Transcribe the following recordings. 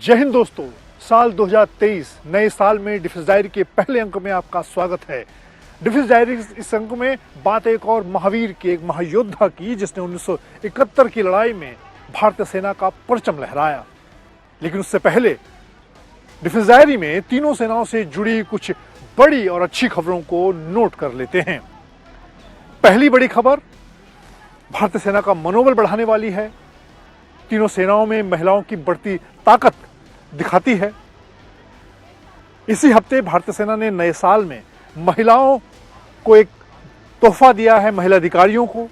जय हिंद दोस्तों। साल 2023 नए साल में डिफेंस डायरी के पहले अंक में आपका स्वागत है। डिफेंस डायरी इस अंक में बात एक और महावीर की, एक महायोद्धा की, जिसने 1971 की लड़ाई में भारतीय सेना का परचम लहराया। लेकिन उससे पहले डिफेंस डायरी में तीनों सेनाओं से जुड़ी कुछ बड़ी और अच्छी खबरों को नोट कर लेते हैं। पहली बड़ी खबर भारतीय सेना का मनोबल बढ़ाने वाली है। तीनों सेनाओं में महिलाओं की बढ़ती ताकत दिखाती है। इसी हफ्ते भारतीय सेना ने नए साल में महिलाओं को एक तोहफा दिया है। महिला अधिकारियों को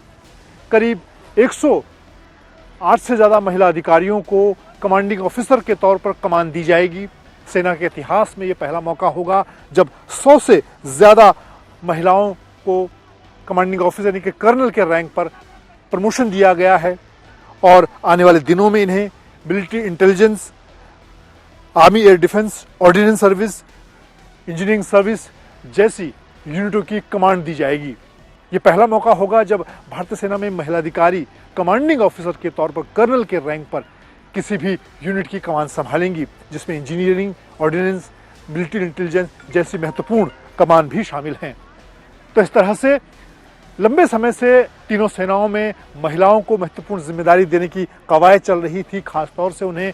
करीब 108 से ज़्यादा महिला अधिकारियों को कमांडिंग ऑफिसर के तौर पर कमान दी जाएगी। सेना के इतिहास में यह पहला मौका होगा जब 100 से ज़्यादा महिलाओं को कमांडिंग ऑफिसर यानी कि कर्नल के रैंक पर प्रमोशन दिया गया है। और आने वाले दिनों में इन्हें military intelligence, army air defence, ordnance service, engineering service जैसी यूनिटों की कमांड दी जाएगी। ये पहला मौका होगा जब भारतीय सेना में महिला अधिकारी कमांडिंग ऑफिसर के तौर पर कर्नल के रैंक पर किसी भी यूनिट की कमान संभालेंगी, जिसमें इंजीनियरिंग, ऑर्डिनेंस, मिलिट्री इंटेलिजेंस जैसी महत्वपूर्ण कमान भी शामिल हैं। तो इस तरह से लंबे समय से तीनों सेनाओं में महिलाओं को महत्वपूर्ण जिम्मेदारी देने की कवायद चल रही थी। खासतौर से उन्हें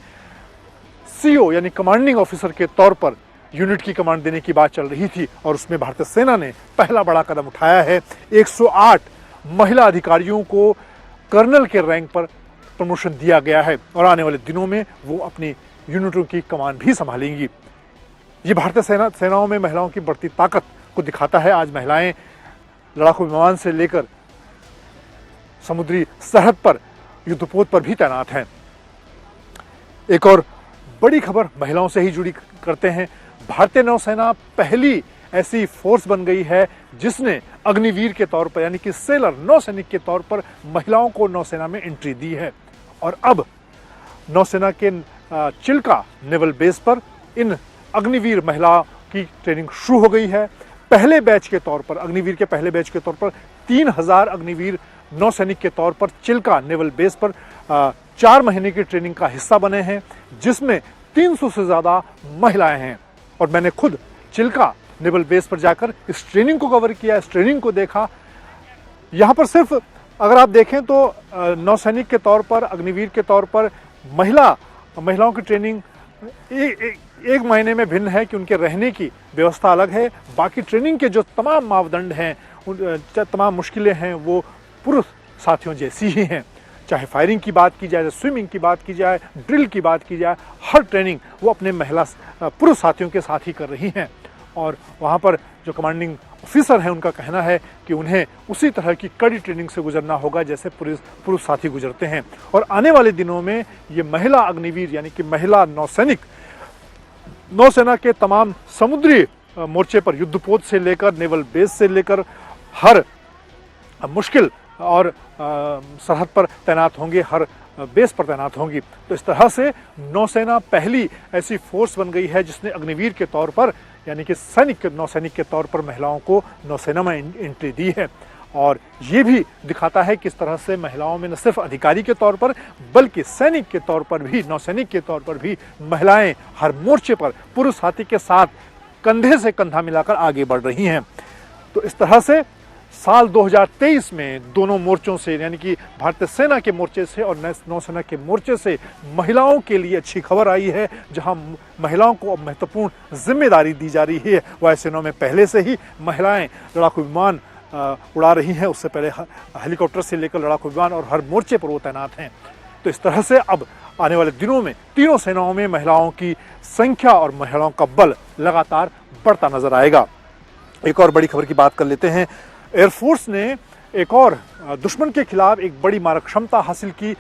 सीओ यानी कमांडिंग ऑफिसर के तौर पर यूनिट की कमांड देने की बात चल रही थी और उसमें भारतीय सेना ने पहला बड़ा कदम उठाया है। 108 महिला अधिकारियों को कर्नल के रैंक पर प्रमोशन दिया गया है और आने वाले दिनों में वो अपनी यूनिटों की कमान भी संभालेंगी। ये भारतीय सेनाओं में महिलाओं की बढ़ती ताकत को दिखाता है। आज महिलाएं लड़ाकू विमान से लेकर समुद्री सरहद पर, युद्धपोत पर भी तैनात हैं। एक और बड़ी खबर महिलाओं से ही जुड़ी करते हैं। भारतीय नौसेना पहली ऐसी फोर्स बन गई है जिसने अग्निवीर के तौर पर यानी कि सेलर, नौसैनिक के तौर पर महिलाओं को नौसेना में एंट्री दी है। और अब नौसेना के चिल्का नेवल बेस पर इन अग्निवीर महिला की ट्रेनिंग शुरू हो गई है। पहले बैच के तौर पर, अग्निवीर के पहले बैच के तौर पर 3000 अग्निवीर नौसैनिक के तौर पर चिल्का नेवल बेस पर 4 महीने की ट्रेनिंग का हिस्सा बने हैं, जिसमें 300 से ज़्यादा महिलाएं हैं। और मैंने खुद चिल्का नेवल बेस पर जाकर इस ट्रेनिंग को कवर किया, इस ट्रेनिंग को देखा। यहाँ पर सिर्फ अगर आप देखें तो नौसैनिक के तौर पर, अग्निवीर के तौर पर महिलाओं की ट्रेनिंग एक महीने में भिन्न है कि उनके रहने की व्यवस्था अलग है। बाकी ट्रेनिंग के जो तमाम मापदंड हैं, तमाम मुश्किलें हैं, वो पुरुष साथियों जैसी ही हैं। चाहे फायरिंग की बात की जाए, स्विमिंग की बात की जाए, ड्रिल की बात की जाए, हर ट्रेनिंग वो अपने पुरुष साथियों के साथ ही कर रही हैं। और वहाँ पर जो कमांडिंग ऑफिसर हैं उनका कहना है कि उन्हें उसी तरह की कड़ी ट्रेनिंग से गुजरना होगा जैसे पुरुष साथी गुजरते हैं। और आने वाले दिनों में ये महिला अग्निवीर यानी कि महिला नौसैनिक नौसेना के तमाम समुद्री मोर्चे पर, युद्धपोत से लेकर नेवल बेस से लेकर हर मुश्किल और सरहद पर तैनात होंगे, हर बेस पर तैनात होंगी। तो इस तरह से नौसेना पहली ऐसी फोर्स बन गई है जिसने अग्निवीर के तौर पर यानी कि नौसैनिक के तौर पर महिलाओं को नौसेना में एंट्री दी है। और ये भी दिखाता है कि इस तरह से महिलाओं में न सिर्फ अधिकारी के तौर पर बल्कि सैनिक के तौर पर भी, नौसैनिक के तौर पर भी महिलाएं हर मोर्चे पर पुरुष साथी के साथ कंधे से कंधा मिलाकर आगे बढ़ रही हैं। तो इस तरह से साल 2023 में दोनों मोर्चों से यानी कि भारतीय सेना के मोर्चे से और नौसेना के मोर्चे से महिलाओं के लिए अच्छी खबर आई है। जहां महिलाओं को अब महत्वपूर्ण जिम्मेदारी दी जा रही है। वायुसेना में पहले से ही महिलाएं लड़ाकू विमान उड़ा रही हैं, उससे पहले हेलीकॉप्टर से लेकर लड़ाकू विमान, और हर मोर्चे पर वो तैनात हैं। तो इस तरह से अब आने वाले दिनों में तीनों सेनाओं में महिलाओं की संख्या और महिलाओं का बल लगातार बढ़ता नजर आएगा। एक और बड़ी खबर की बात कर लेते हैं। एयरफोर्स ने एक और दुश्मन के खिलाफ एक बड़ी मारक क्षमता हासिल की।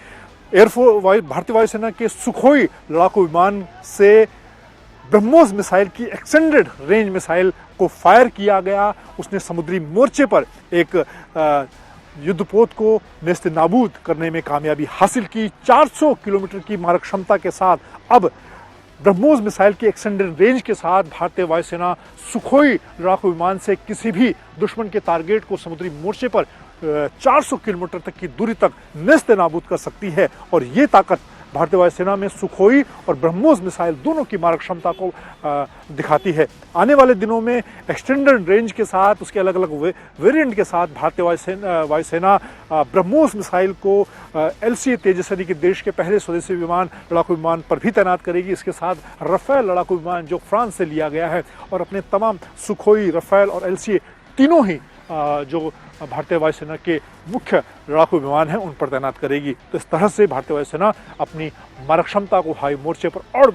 भारतीय वायुसेना के सुखोई लड़ाकू विमान से ब्रह्मोस मिसाइल की एक्सटेंडेड रेंज मिसाइल को फायर किया गया। उसने समुद्री मोर्चे पर एक युद्धपोत को नेस्त नाबूद करने में कामयाबी हासिल की। 400 किलोमीटर की मारक क्षमता के साथ अब ब्रह्मोस मिसाइल की एक्सटेंडेड रेंज के साथ भारतीय वायुसेना सुखोई लड़ाकू विमान से किसी भी दुश्मन के टारगेट को समुद्री मोर्चे पर 400 किलोमीटर तक की दूरी तक नेस्त नाबूद कर सकती है। और ये ताकत भारतीय वायुसेना में सुखोई और ब्रह्मोस मिसाइल दोनों की मारक क्षमता को दिखाती है। आने वाले दिनों में एक्सटेंडेड रेंज के साथ, उसके अलग अलग वेरिएंट के साथ भारतीय वायुसेना ब्रह्मोस मिसाइल को LCA तेजस यानी कि देश के पहले स्वदेशी विमान लड़ाकू विमान पर भी तैनात करेगी। इसके साथ राफेल लड़ाकू विमान जो फ्रांस से लिया गया है और अपने तमाम सुखोई, राफेल और LCA तीनों ही जो भारतीय वायुसेना के मुख्य लड़ाकू विमान हैं उन पर तैनात करेगी। तो इस तरह से भारतीय वायुसेना अपनी मारक क्षमता को हाई मोर्चे पर और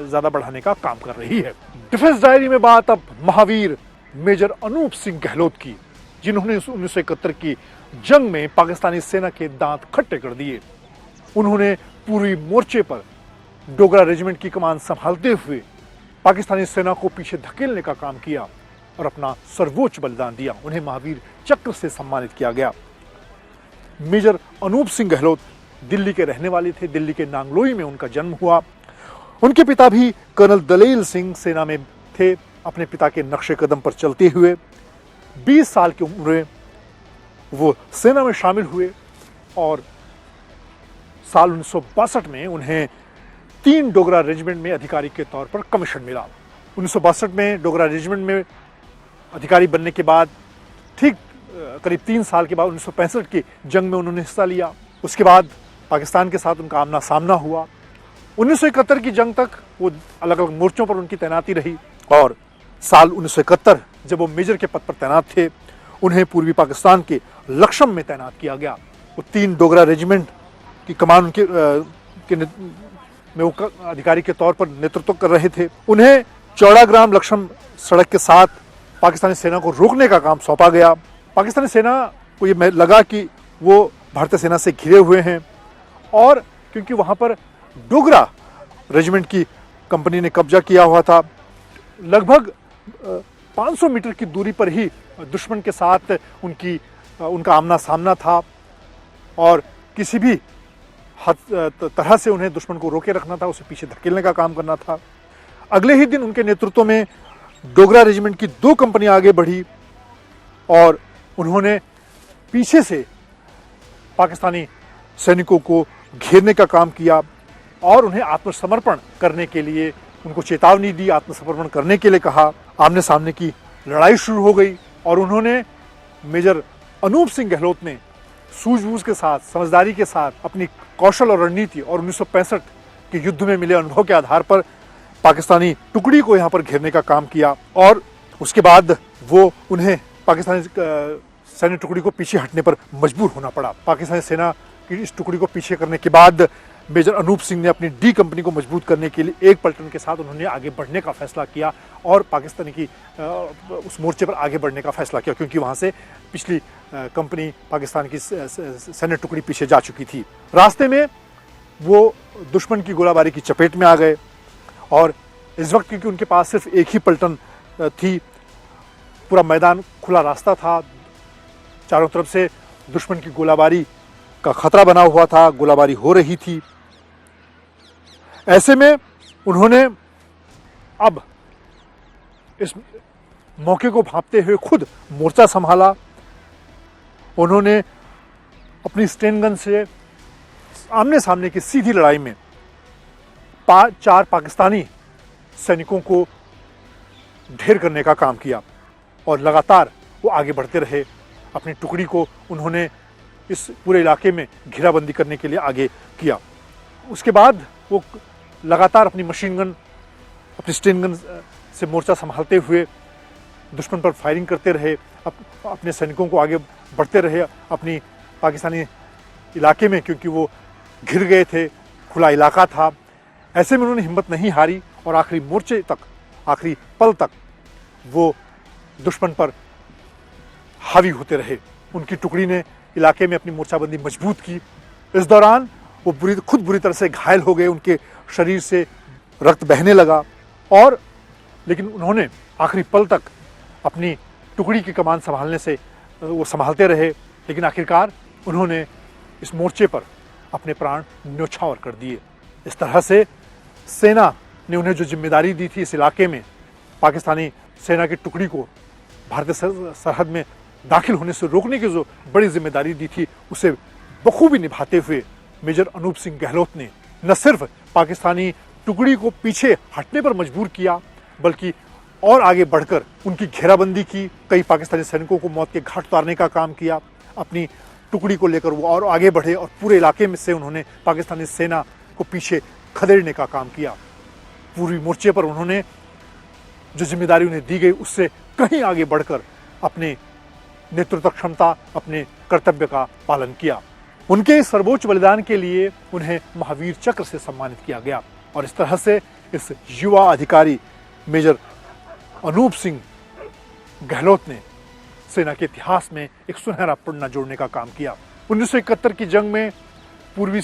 ज्यादा बढ़ाने का काम कर रही है। डिफेंस डायरी में बात अब महावीर मेजर अनूप सिंह गहलोत की, जिन्होंने 1971 की जंग में पाकिस्तानी सेना के दांत खट्टे कर दिए। उन्होंने पूरी मोर्चे पर डोगरा रेजिमेंट की कमान संभालते हुए पाकिस्तानी सेना को पीछे धकेलने का काम किया और अपना सर्वोच्च बलिदान दिया। उन्हें महावीर चक्र से सम्मानित किया गया। मेजर अनूप सिंह गहलोत दिल्ली के रहने वाले थे। दिल्ली के नांगलोई में उनका जन्म हुआ। उनके पिता भी कर्नल दलेल सिंह सेना में थे। अपने पिता के नक्शे कदम पर चलते हुए 20 साल की उम्र में वो सेना में शामिल हुए और साल 1962 में उन्हें 3 डोगरा रेजिमेंट में अधिकारी के तौर पर कमीशन मिला। 1962 में डोगरा रेजिमेंट में अधिकारी बनने के बाद ठीक करीब 3 साल के बाद 1965 की जंग में उन्होंने हिस्सा लिया। उसके बाद पाकिस्तान के साथ उनका आमना सामना हुआ। 1971 की जंग तक वो अलग अलग मोर्चों पर उनकी तैनाती रही और साल 1971 जब वो मेजर के पद पर तैनात थे, उन्हें पूर्वी पाकिस्तान के लक्ष्म में तैनात किया गया। वो 3 डोगरा रेजिमेंट की कमान उनके में वो अधिकारी के तौर पर नेतृत्व कर रहे थे। उन्हें चौड़ाग्राम लक्ष्म सड़क के साथ पाकिस्तानी सेना को रोकने का काम सौंपा गया। पाकिस्तानी सेना को ये लगा कि वो भारतीय सेना से घिरे हुए हैं और क्योंकि वहाँ पर डोगरा रेजिमेंट की कंपनी ने कब्जा किया हुआ था, लगभग 500 मीटर की दूरी पर ही दुश्मन के साथ उनका आमना सामना था और किसी भी तरह से उन्हें दुश्मन को रोके रखना था, उसे पीछे धकेलने का काम करना था। अगले ही दिन उनके नेतृत्व में डोगरा रेजिमेंट की 2 कंपनियां आगे बढ़ी और उन्होंने पीछे से पाकिस्तानी सैनिकों को घेरने का काम किया और उन्हें आत्मसमर्पण करने के लिए उनको चेतावनी दी, आत्मसमर्पण करने के लिए कहा। आमने सामने की लड़ाई शुरू हो गई और उन्होंने मेजर अनूप सिंह गहलोत ने सूझबूझ के साथ, समझदारी के साथ अपनी कौशल और रणनीति और 1965 के युद्ध में मिले अनुभव के आधार पर पाकिस्तानी टुकड़ी को यहाँ पर घेरने का काम किया और उसके बाद वो उन्हें पाकिस्तानी सैन्य टुकड़ी को पीछे हटने पर मजबूर होना पड़ा। पाकिस्तानी सेना की इस टुकड़ी को पीछे करने के बाद मेजर अनूप सिंह ने अपनी डी कंपनी को मजबूत करने के लिए एक पलटन के साथ उन्होंने आगे बढ़ने का फैसला किया और पाकिस्तानी की उस मोर्चे पर आगे बढ़ने का फैसला किया, क्योंकि वहाँ से पिछली कंपनी पाकिस्तान की सैन्य टुकड़ी पीछे जा चुकी थी। रास्ते में वो दुश्मन की गोलाबारी की चपेट में आ गए और इस वक्त क्योंकि उनके पास सिर्फ एक ही पलटन थी, पूरा मैदान खुला रास्ता था, चारों तरफ से दुश्मन की गोलाबारी का खतरा बना हुआ था, गोलाबारी हो रही थी। ऐसे में उन्होंने अब इस मौके को भांपते हुए खुद मोर्चा संभाला। उन्होंने अपनी स्टेन गन से आमने सामने की सीधी लड़ाई में 4 पाकिस्तानी सैनिकों को ढेर करने का काम किया और लगातार वो आगे बढ़ते रहे। अपनी टुकड़ी को उन्होंने इस पूरे इलाके में घेराबंदी करने के लिए आगे किया। उसके बाद वो लगातार अपनी मशीन गन, अपनी स्टेन गन से मोर्चा संभालते हुए दुश्मन पर फायरिंग करते रहे, अपने सैनिकों को आगे बढ़ते रहे अपनी पाकिस्तानी इलाके में, क्योंकि वो घिर गए थे, खुला इलाका था। ऐसे में उन्होंने हिम्मत नहीं हारी और आखिरी मोर्चे तक, आखिरी पल तक वो दुश्मन पर हावी होते रहे। उनकी टुकड़ी ने इलाके में अपनी मोर्चाबंदी मजबूत की। इस दौरान वो खुद बुरी तरह से घायल हो गए, उनके शरीर से रक्त बहने लगा और लेकिन उन्होंने आखिरी पल तक अपनी टुकड़ी की कमान संभालने से वो संभालते रहे, लेकिन आखिरकार उन्होंने इस मोर्चे पर अपने प्राण न्योछावर कर दिए। इस तरह से सेना ने उन्हें जो जिम्मेदारी दी थी इस इलाके में पाकिस्तानी सेना की टुकड़ी को भारतीय सरहद में दाखिल होने से रोकने की जो बड़ी जिम्मेदारी दी थी, उसे बखूबी निभाते हुए मेजर अनूप सिंह गहलोत ने न सिर्फ पाकिस्तानी टुकड़ी को पीछे हटने पर मजबूर किया, बल्कि और आगे बढ़कर उनकी घेराबंदी की, कई पाकिस्तानी सैनिकों को मौत के घाट उतारने का काम किया। अपनी टुकड़ी को लेकर वो और आगे बढ़े और पूरे इलाके में से उन्होंने पाकिस्तानी सेना को पीछे खदेड़ने का काम किया। पूर्वी मोर्चे पर उन्होंने जो जिम्मेदारी उन्हें दी गई उससे कहीं आगे बढ़कर अपने नेतृत्व क्षमता, अपने कर्तव्य का पालन किया। उनके सर्वोच्च बलिदान के लिए उन्हें महावीर चक्र से सम्मानित किया गया और इस तरह से इस युवा अधिकारी मेजर अनूप सिंह गहलोत ने सेना के इतिहास में एक सुनहरा पन्ना जोड़ने का काम किया। 1971 की जंग में पूर्वी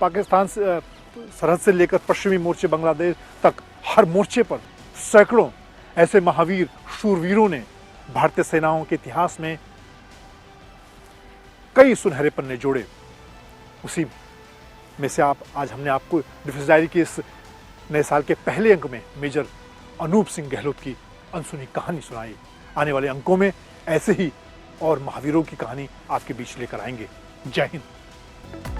पाकिस्तान सरहद से लेकर पश्चिमी मोर्चे बांग्लादेश तक हर मोर्चे पर सैकड़ों ऐसे महावीर शूरवीरों ने भारतीय सेनाओं के इतिहास में कई सुनहरे पन्ने जोड़े। उसी में से आज हमने आपको डिफेंस डायरी के इस नए साल के पहले अंक में मेजर अनूप सिंह गहलोत की अनसुनी कहानी सुनाई। आने वाले अंकों में ऐसे ही और महावीरों की कहानी आपके बीच लेकर आएंगे। जय हिंद।